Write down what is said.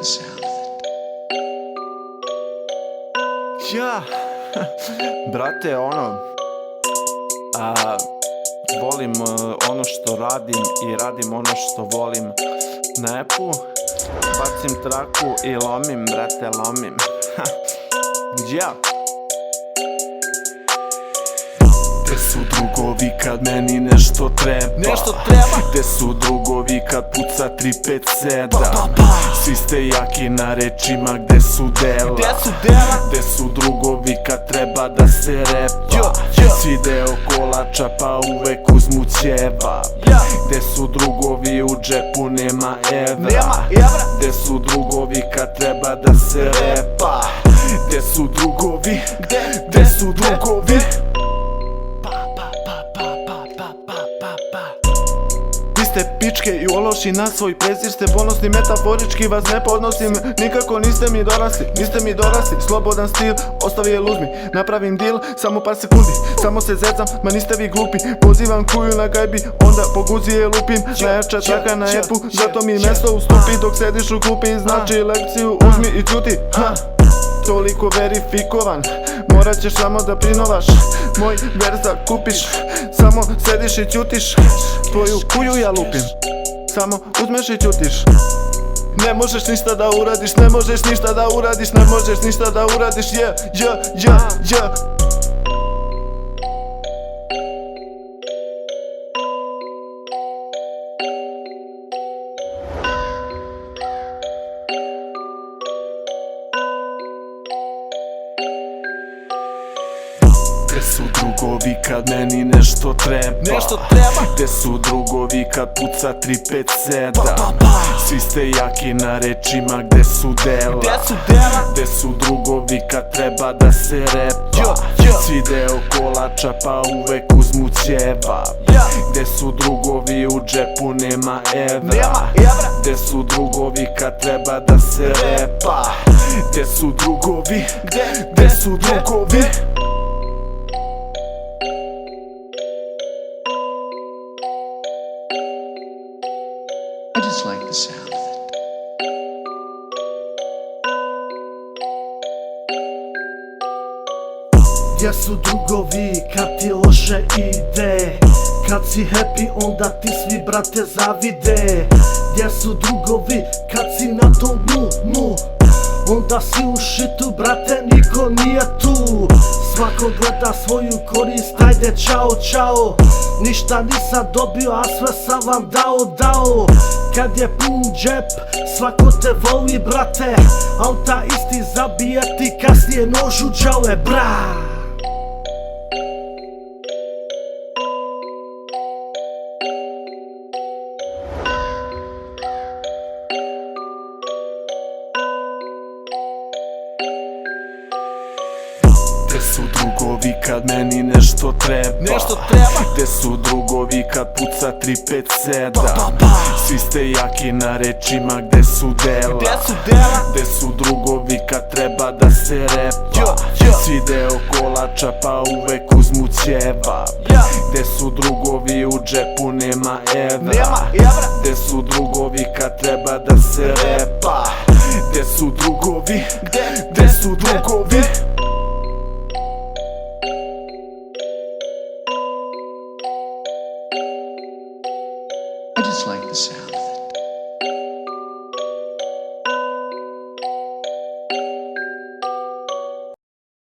the sound of it. Ja, brate, volim ono što radim i radim ono što volim. Na epu bacim traku i lomim, brate, lomim. Ja. Gde su drugovi kad meni nešto treba? Gde su drugovi kad puca 357? Svi ste jaki na rečima, gde su dela? Gde su drugovi kad treba da se repa? Svi deo kolača pa uvek uzmu ćeva. Gde su drugovi u džepu nema evra? Gde su drugovi kad treba da se repa? Gde su drugovi? Gde su drugovi? Vi ste pičke i ološi na svoj prezir ste ponosni, metaforički vas ne podnosim. Nikako niste mi dorasli, slobodan stil, ostavi je luzmi. Napravim deal, samo par sekundi, samo se zecam, ma niste vi glupi. Pozivam kuju na gajbi, onda po guzi je lupim. Najjača traka na epu, zato mi mesto ustupi. Dok sediš u klupi, znači lekciju uzmi i ćuti. Toliko verifikovan, morat ćeš samo da prinovaš moj vers da kupiš. Samo sediš i ćutiš, tvoju kuju ja lupim. Samo uzmeš i ćutiš. Ne možeš ništa da uradiš, ne možeš ništa da uradiš, ne možeš ništa da uradiš, yeah. Gde su drugovi kad meni nešto treba? Gde su drugovi kad puca 357? Svi ste jaki na rečima, gde su dela? Gde su drugovi kad treba da se repa? Svi deo kolača pa uvek uzmu ćeva. Gde su drugovi u džepu nema evra? Gde su drugovi kad treba da se repa? Gde su drugovi? Gde su drugovi? I just like the sound of it. Gdje su drugovi kad ti loše ide? Kad si happy onda ti svi brate zavide. Gdje su drugovi kad si na tom dnu? Onda si u šitu brate, niko nije tu. Svako gleda svoju korist, ajde čao. Ništa nisam dobio, a sve sam vam dao. Kad je pun džep, svako te voli brate. Auta isti zabije ti kasnije nož u džale, bra. Gde su drugovi kad meni nešto treba? Gde su drugovi kad puca 357? Svi ste jaki na rečima, gde su dela? Gde su drugovi kad treba da se repa? Svi deo kolača pa uvek uzmu ćeva. Gde su drugovi u džepu nema evra? Gde su drugovi kad treba da se repa? Gde su drugovi? Gde su drugovi? I just like the sound of it.